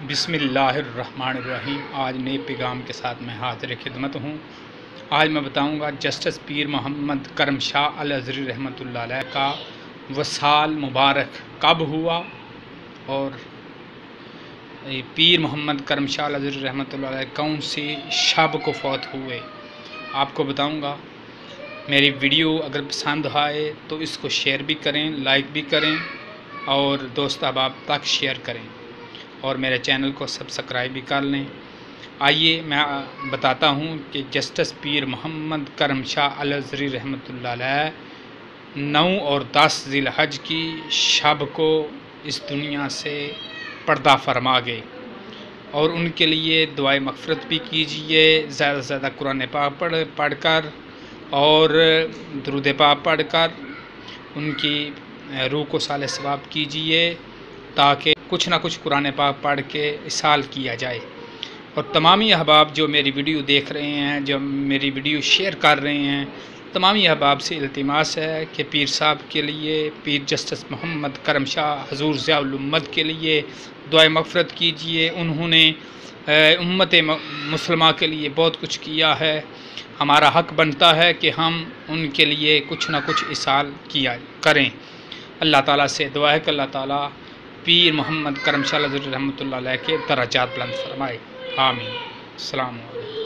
बिस्मिल्लाहिर्रहमानिर्रहीम। आज नए पैगाम के साथ मैं हाज़िर खिदमत हूँ। आज मैं बताऊँगा जस्टिस पीर मोहम्मद करम शाह अल अज़हरी रहमतुल्लाह अलैह का वसाल मुबारक कब हुआ और पीर मोहम्मद करम शाह अल अज़हरी रहमतुल्लाह अलैह कौन सी शब को फौत हुए, आपको बताऊँगा। मेरी वीडियो अगर पसंद आए तो इसको शेयर भी करें, लाइक भी करें और दोस्त अहबाब तक शेयर करें और मेरे चैनल को सब्सक्राइब भी कर लें। आइए मैं बताता हूँ कि जस्टिस पीर मोहम्मद करम शाह अल अज़हरी रहमतुल्लाह अलैह 9 और 10 ज़िलहज की शब को इस दुनिया से पर्दा फरमा गए और उनके लिए दुआए मग़फ़िरत भी कीजिए। ज़्यादा से ज़्यादा कुरान पाक पढ़कर और दुरूद पाक पढ़कर उनकी रूह को साले सवाब कीजिए ताकि कुछ ना कुछ कुरान पाक पढ़ के इसाल किया जाए। और तमामी अहबाब जो मेरी वीडियो देख रहे हैं, जो मेरी वीडियो शेयर कर रहे हैं, तमामी अहबाब से इल्तिमास है कि पीर साहब के लिए, पीर जस्टिस मोहम्मद करम शाह हजूर ज़ियाउल उम्मत के लिए दुआए मग़फ़िरत कीजिए। उन्होंने उम्मत मुसलमा के लिए बहुत कुछ किया है। हमारा हक़ बनता है कि हम उनके लिए कुछ ना कुछ इसाल किया करें। अल्लाह ताला से दुआ है कि अल्लाह ताला पीर मोहम्मद करम शाह अल अज़हरी रहमतुल्लाह अलैह के दर्जात बुलंद फरमाए। आमीन। अस्सलामु अलैकुम।